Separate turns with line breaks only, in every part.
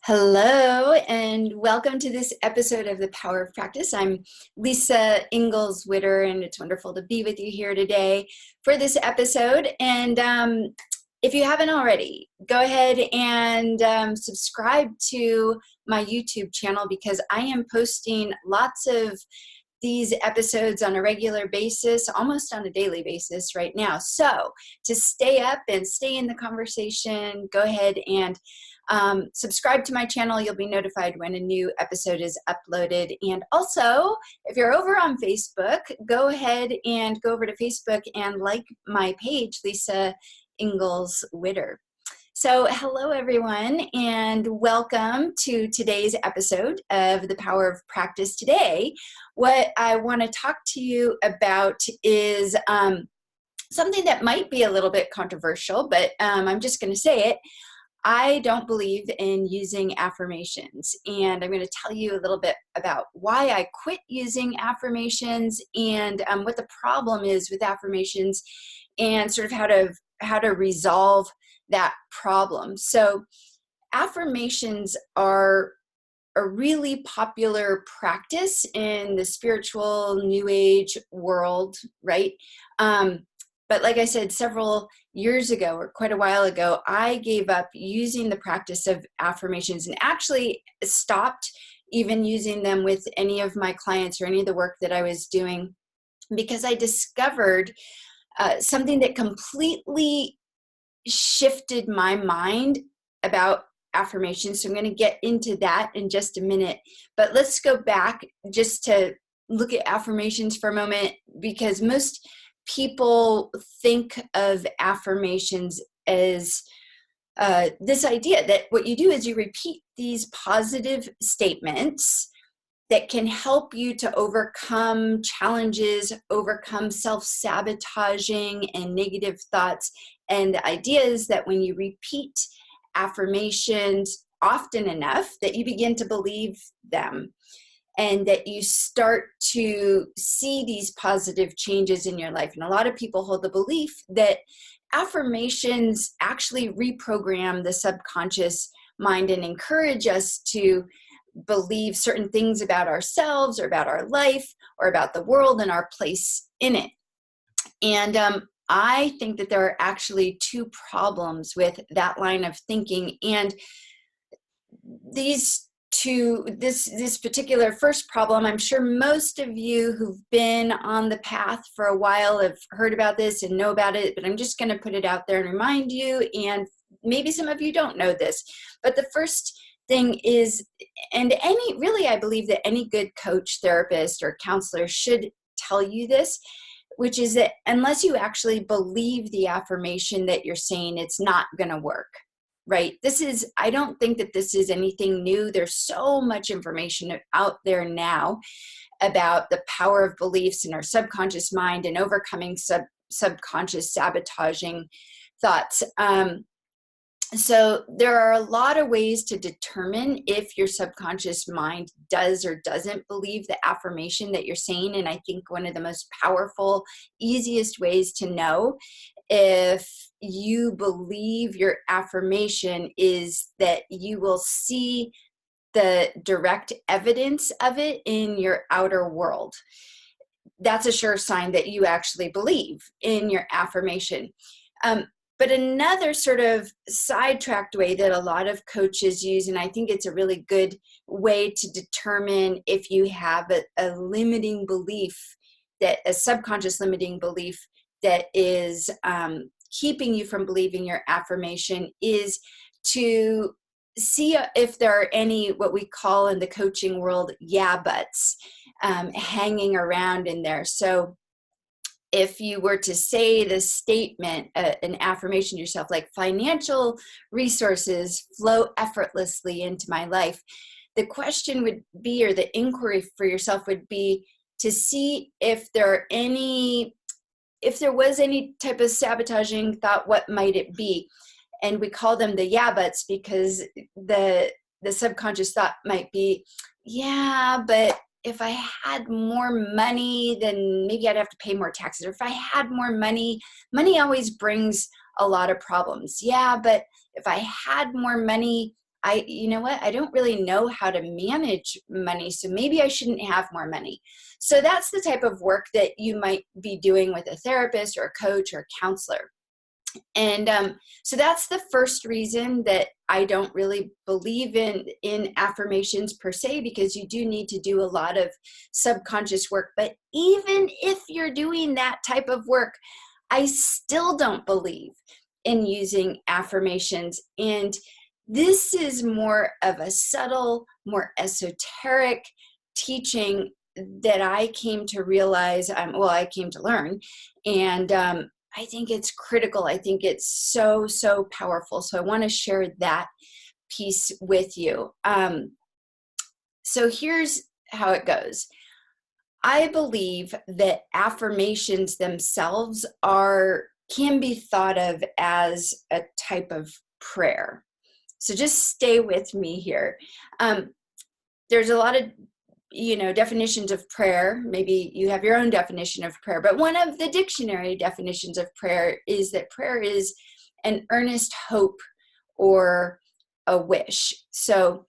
Hello, and welcome to this episode of The Power of Practice. I'm Lisa Ingalls Witter, and it's wonderful to be with you here today for this episode. And if you haven't already, go ahead and subscribe to my YouTube channel, because I am posting lots of these episodes on a regular basis, almost on a daily basis right now. So to stay up and stay in the conversation, go ahead and subscribe to my channel. You'll be notified when a new episode is uploaded. And also, if you're over on Facebook, go ahead and go over to Facebook and like my page, Lisa Ingalls Witter. So hello everyone, and welcome to today's episode of The Power of Practice. Today, what I want to talk to you about is something that might be a little bit controversial, but I'm just going to say it. I don't believe in using affirmations, and I'm going to tell you a little bit about why I quit using affirmations and what the problem is with affirmations, and sort of how to resolve that problem. So affirmations are a really popular practice in the spiritual New Age world, right? But like I said, several years ago, or quite a while ago, I gave up using the practice of affirmations and actually stopped even using them with any of my clients or any of the work that I was doing, because I discovered something that completely shifted my mind about affirmations. So I'm going to get into that in just a minute. But let's go back just to look at affirmations for a moment, because most people think of affirmations as this idea that what you do is you repeat these positive statements that can help you to overcome challenges, overcome self-sabotaging and negative thoughts. And the idea is that when you repeat affirmations often enough, that you begin to believe them, and that you start to see these positive changes in your life. And a lot of people hold the belief that affirmations actually reprogram the subconscious mind and encourage us to believe certain things about ourselves or about our life or about the world and our place in it. And I think that there are actually two problems with that line of thinking. And this particular first problem, I'm sure most of you who've been on the path for a while have heard about this and know about it, but I'm just going to put it out there and remind you, and maybe some of you don't know this. But the first thing is, and I believe that any good coach, therapist, or counselor should tell you this, which is that unless you actually believe the affirmation that you're saying, it's not going to work. Right? I don't think that this is anything new. There's so much information out there now about the power of beliefs in our subconscious mind and overcoming subconscious sabotaging thoughts. So there are a lot of ways to determine if your subconscious mind does or doesn't believe the affirmation that you're saying. And I think one of the most powerful, easiest ways to know if you believe your affirmation is that you will see the direct evidence of it in your outer world. That's a sure sign that you actually believe in your affirmation. But another sort of sidetracked way that a lot of coaches use, and I think it's a really good way to determine if you have a limiting belief, that a subconscious limiting belief that is keeping you from believing your affirmation, is to see if there are any, what we call in the coaching world, yeah buts, hanging around in there. So if you were to say the statement, an affirmation to yourself, like financial resources flow effortlessly into my life, the question would be, or the inquiry for yourself would be, to see if there was any type of sabotaging thought, what might it be? And we call them the yeah buts, because the subconscious thought might be, yeah, but if I had more money, then maybe I'd have to pay more taxes. Or if I had more money, money always brings a lot of problems. Yeah, but if I had more money, you know what? I don't really know how to manage money, so maybe I shouldn't have more money. So that's the type of work that you might be doing with a therapist or a coach or a counselor. And so that's the first reason that I don't really believe in affirmations per se, because you do need to do a lot of subconscious work. But even if you're doing that type of work, I still don't believe in using affirmations. And this is more of a subtle, more esoteric teaching that I came to realize, I came to learn. And I think it's critical. I think it's so, so powerful. So I want to share that piece with you. So here's how it goes. I believe that affirmations themselves can be thought of as a type of prayer. So just stay with me here. There's a lot of definitions of prayer. Maybe you have your own definition of prayer, but one of the dictionary definitions of prayer is that prayer is an earnest hope or a wish. So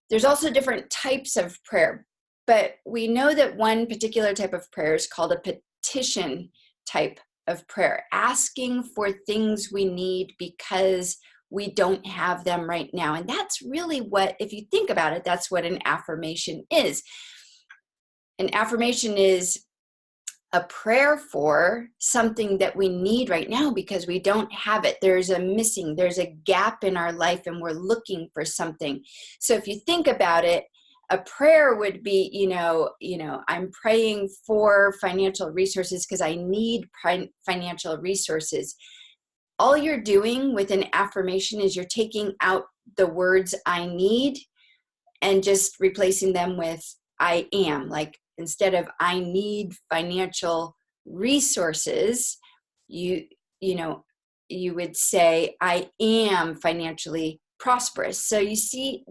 there's also different types of prayer, but we know that one particular type of prayer is called a petition type of prayer, asking for things we need because we don't have them right now. And that's really what, if you think about it, that's what an affirmation is. An affirmation is a prayer for something that we need right now because we don't have it. There's a gap in our life and we're looking for something. So if you think about it, a prayer would be, I'm praying for financial resources because I need financial resources. All you're doing with an affirmation is you're taking out the words I need and just replacing them with I am. Like, instead of I need financial resources, you would say I am financially prosperous. So you see,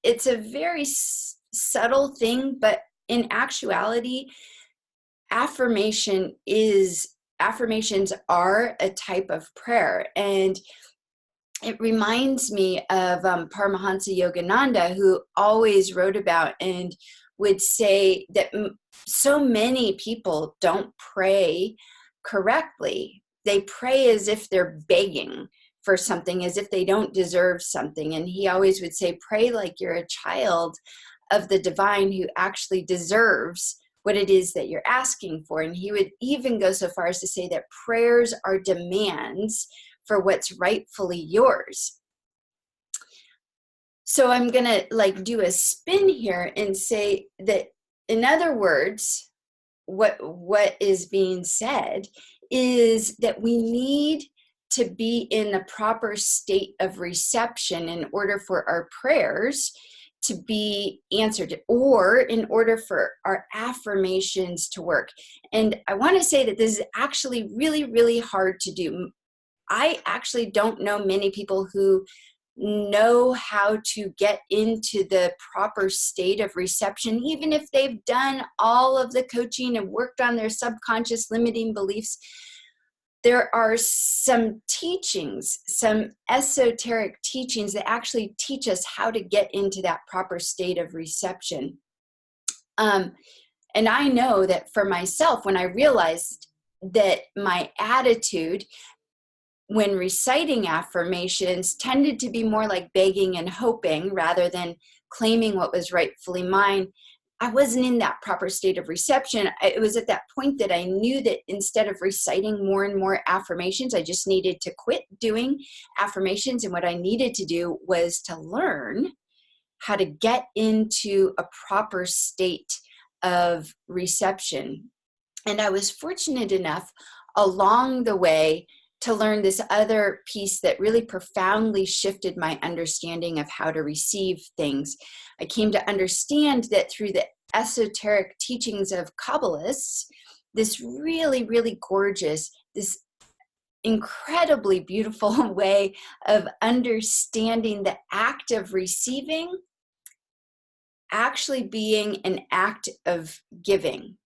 it's a very subtle thing, but in actuality, affirmations are a type of prayer. And it reminds me of Paramahansa Yogananda, who always wrote about and would say that so many people don't pray correctly. They pray as if they're begging for something, as if they don't deserve something. And he always would say, pray like you're a child of the divine who actually deserves what it is that you're asking for. And he would even go so far as to say that prayers are demands for what's rightfully yours. So I'm going to do a spin here and say that, in other words, what is being said is that we need to be in the proper state of reception in order for our prayers to be answered, or in order for our affirmations to work. And I want to say that this is actually really, really hard to do. I actually don't know many people who know how to get into the proper state of reception, even if they've done all of the coaching and worked on their subconscious limiting beliefs. There are some teachings, some esoteric teachings that actually teach us how to get into that proper state of reception. And I know that for myself, when I realized that my attitude when reciting affirmations tended to be more like begging and hoping rather than claiming what was rightfully mine, I wasn't in that proper state of reception. It was at that point that I knew that instead of reciting more and more affirmations, I just needed to quit doing affirmations. And what I needed to do was to learn how to get into a proper state of reception. And I was fortunate enough along the way to learn this other piece that really profoundly shifted my understanding of how to receive things. I came to understand that through the esoteric teachings of Kabbalists, this really, really gorgeous, this incredibly beautiful way of understanding the act of receiving actually being an act of giving.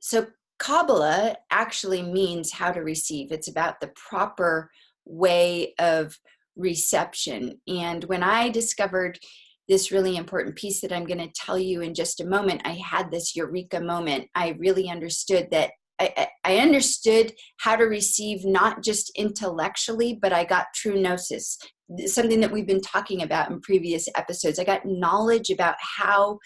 So Kabbalah actually means how to receive. It's about the proper way of reception. And when I discovered this really important piece that I'm going to tell you in just a moment, I had this eureka moment. I really understood that I understood how to receive, not just intellectually, but I got true gnosis, something that we've been talking about in previous episodes. I got knowledge about how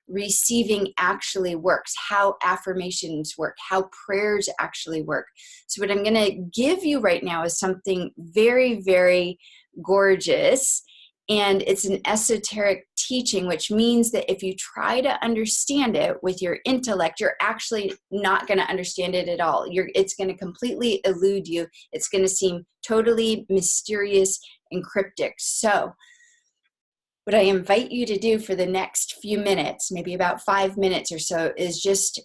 receiving actually works, how affirmations work, how prayers actually work. So what I'm going to give you right now is something very, very gorgeous. And it's an esoteric teaching, which means that if you try to understand it with your intellect, you're actually not going to understand it at all. It's going to completely elude you. It's going to seem totally mysterious and cryptic. So what I invite you to do for the next few minutes, maybe about 5 minutes or so, is just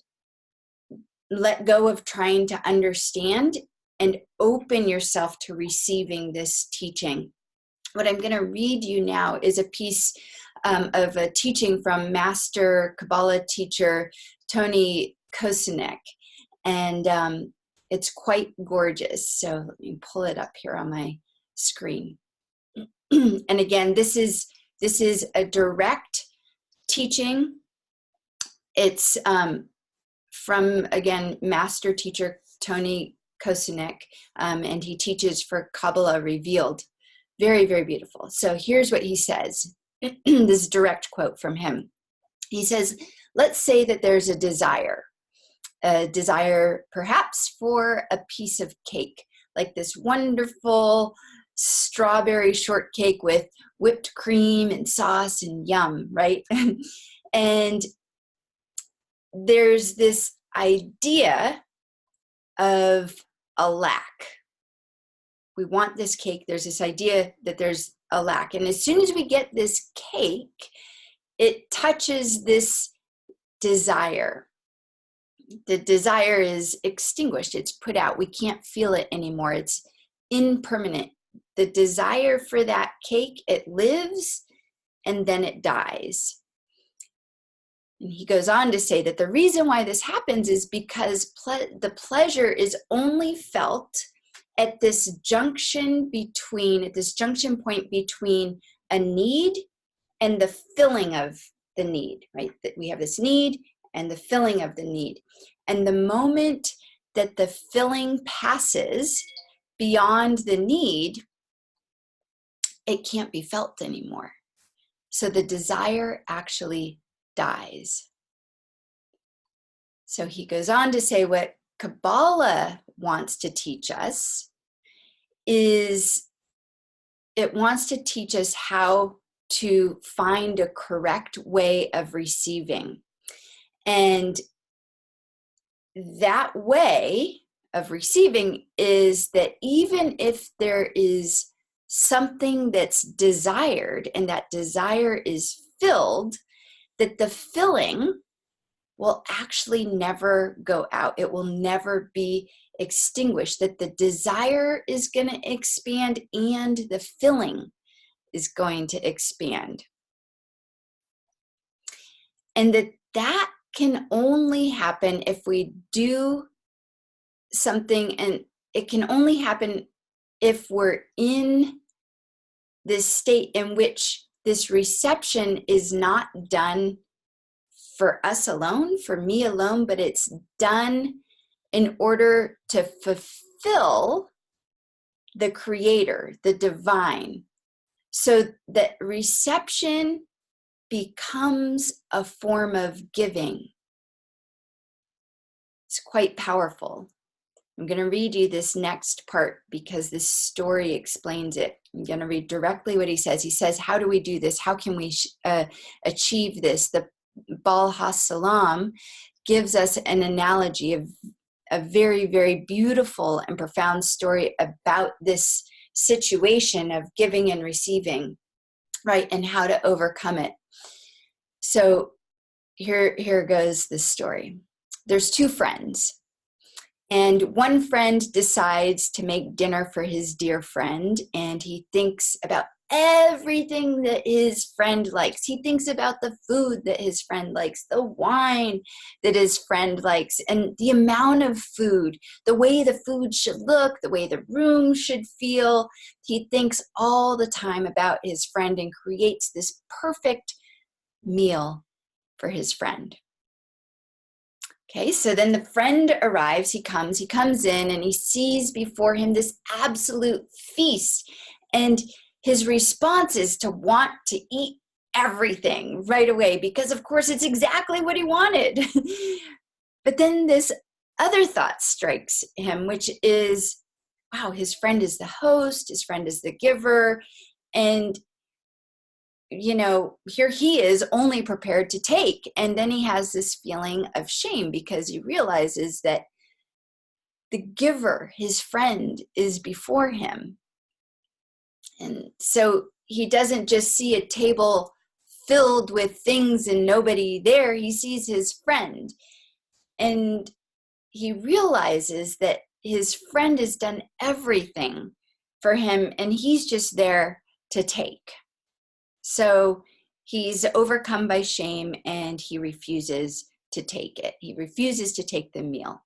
let go of trying to understand and open yourself to receiving this teaching. What I'm going to read you now is a piece of a teaching from Master Kabbalah teacher Tony Kosunek, and it's quite gorgeous. So let me pull it up here on my screen. And again, this is a direct teaching. It's from, again, master teacher Tony Kosunek, and he teaches for Kabbalah Revealed. Very, very beautiful. So here's what he says. This direct quote from him. He says, let's say that there's a desire perhaps for a piece of cake, like this wonderful strawberry shortcake with whipped cream and sauce and yum, right? And there's this idea of a lack. We want this cake. There's this idea that there's a lack. And as soon as we get this cake, it touches this desire. The desire is extinguished. It's put out. We can't feel it anymore. It's impermanent. The desire for that cake, it lives and then it dies. And he goes on to say that the reason why this happens is because the pleasure is only felt at this junction point between a need and the filling of the need, right? That we have this need and the filling of the need. And the moment that the filling passes beyond the need, it can't be felt anymore. So the desire actually dies. So he goes on to say what Kabbalah wants to teach us is it wants to teach us how to find a correct way of receiving. And that way of receiving is that even if there is something that's desired and that desire is filled, that the filling will actually never go out. It will never be extinguished, that the desire is going to expand and the filling is going to expand. And that can only happen if we do something, and it can only happen if we're in this state in which this reception is not done for us alone, for me alone, but it's done in order to fulfill the creator, the divine. So that reception becomes a form of giving. It's quite powerful. I'm going to read you this next part because this story explains it. I'm going to read directly what he says. He says, how do we do this? How can we achieve this? The Baal HaSalam gives us an analogy of a very, very beautiful and profound story about this situation of giving and receiving, right? And how to overcome it. So here goes the story. There's two friends. And one friend decides to make dinner for his dear friend, and he thinks about everything that his friend likes. He thinks about the food that his friend likes, the wine that his friend likes, and the amount of food, the way the food should look, the way the room should feel. He thinks all the time about his friend and creates this perfect meal for his friend. Okay, so then the friend arrives, he comes in and he sees before him this absolute feast. And his response is to want to eat everything right away because, of course, it's exactly what he wanted. But then this other thought strikes him, which is, wow, his friend is the host, his friend is the giver, and here he is only prepared to take. And then he has this feeling of shame because he realizes that the giver, his friend, is before him. And so he doesn't just see a table filled with things and nobody there. He sees his friend. And he realizes that his friend has done everything for him and he's just there to take. So he's overcome by shame and he refuses to take it. He refuses to take the meal.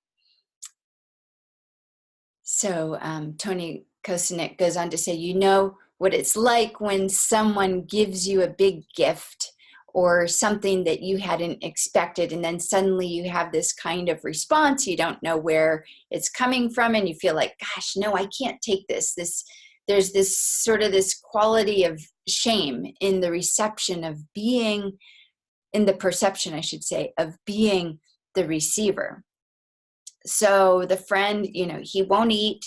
So Tony Kosanek goes on to say, you know what it's like when someone gives you a big gift or something that you hadn't expected, and then suddenly you have this kind of response. You don't know where it's coming from, and you feel like, gosh, no, I can't take this. There's this sort of this quality of shame in the reception of being, in the perception, I should say, of being the receiver. So the friend, he won't eat,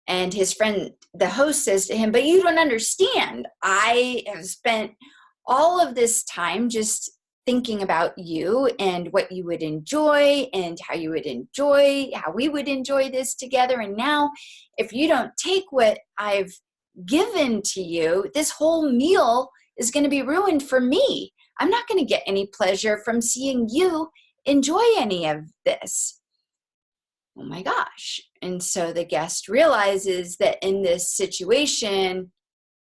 and his friend, the host, says to him, but you don't understand. I have spent all of this time just thinking about you and what you would enjoy and how we would enjoy this together. And now if you don't take what I've given to you, this whole meal is going to be ruined for me. I'm not going to get any pleasure from seeing you enjoy any of this. Oh my gosh. And so the guest realizes that in this situation,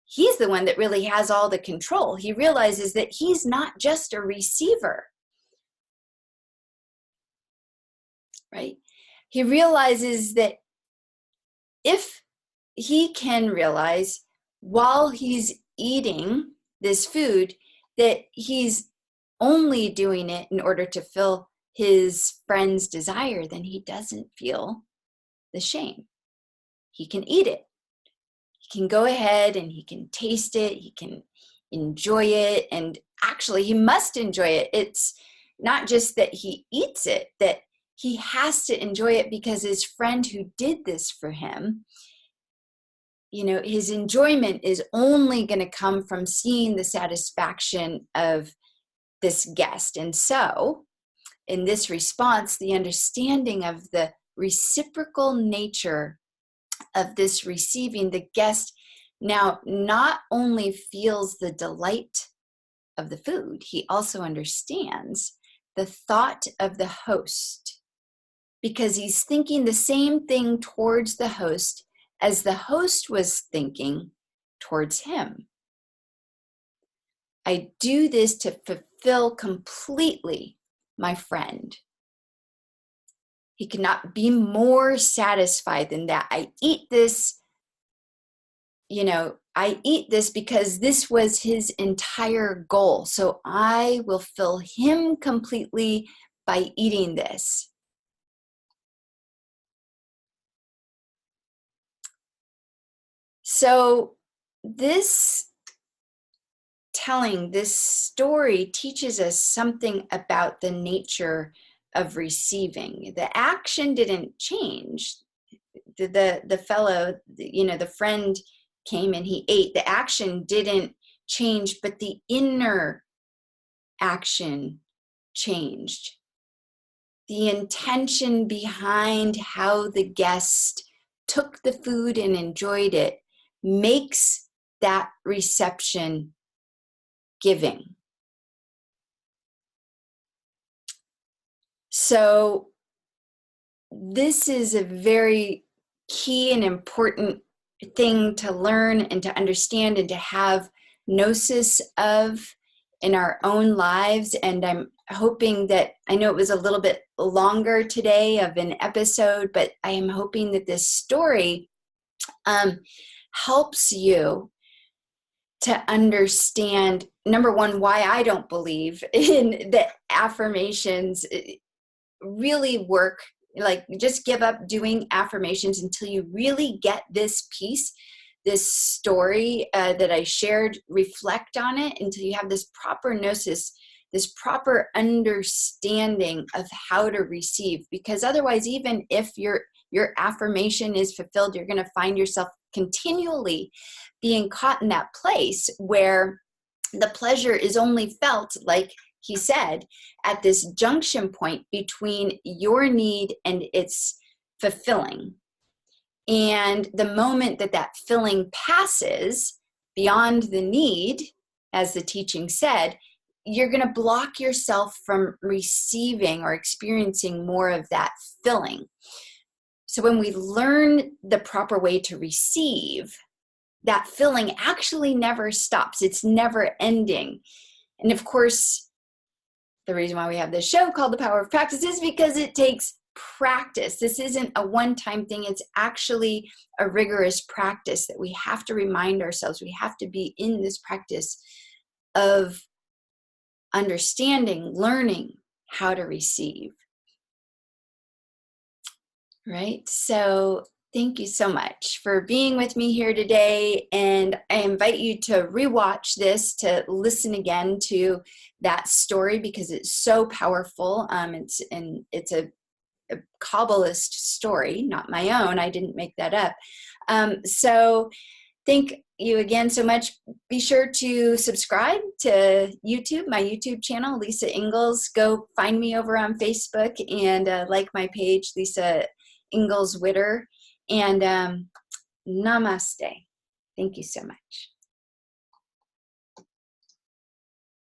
he's the one that really has all the control. He realizes that he's not just a receiver, right? He realizes that if he can realize while he's eating this food that he's only doing it in order to fill his friend's desire, then he doesn't feel the shame. He can eat it. He can go ahead and he can taste it. He can enjoy it. And actually, he must enjoy it. It's not just that he eats it, that he has to enjoy it because his friend who did this for him, his enjoyment is only going to come from seeing the satisfaction of this guest. And so, in this response, the understanding of the reciprocal nature of this receiving, the guest now not only feels the delight of the food, he also understands the thought of the host, because he's thinking the same thing towards the host as the host was thinking towards him. I do this to fulfill completely my friend. He cannot be more satisfied than that. I eat this, I eat this because this was his entire goal. So I will fill him completely by eating this. So this story teaches us something about the nature of receiving. The action didn't change. The fellow, the friend came and he ate. The action didn't change, but the inner action changed. The intention behind how the guest took the food and enjoyed it makes that reception giving. So this is a very key and important thing to learn and to understand and to have gnosis of in our own lives. And I'm hoping that, I know it was a little bit longer today of an episode, but I am hoping that this story helps you to understand, number one, why I don't believe in the affirmations really work. Like, just give up doing affirmations until you really get this piece, this story that I shared, reflect on it until you have this proper gnosis, this proper understanding of how to receive. Because otherwise, even if your affirmation is fulfilled, you're going to find yourself continually being caught in that place where the pleasure is only felt, like he said, at this junction point between your need and its fulfilling. And the moment that filling passes beyond the need, as the teaching said, you're going to block yourself from receiving or experiencing more of that filling. So when we learn the proper way to receive, that filling actually never stops. It's never ending. And of course, the reason why we have this show called The Power of Practice is because it takes practice. This isn't a one-time thing. It's actually a rigorous practice that we have to remind ourselves. We have to be in this practice of understanding, learning how to receive. Right? So thank you so much for being with me here today. And I invite you to rewatch this, to listen again to that story, because it's so powerful. It's a Kabbalist story, not my own. I didn't make that up. So thank you again so much. Be sure to subscribe to YouTube, my YouTube channel, Lisa Ingalls. Go find me over on Facebook and like my page, Lisa Ingalls Witter. And namaste. Thank you so much.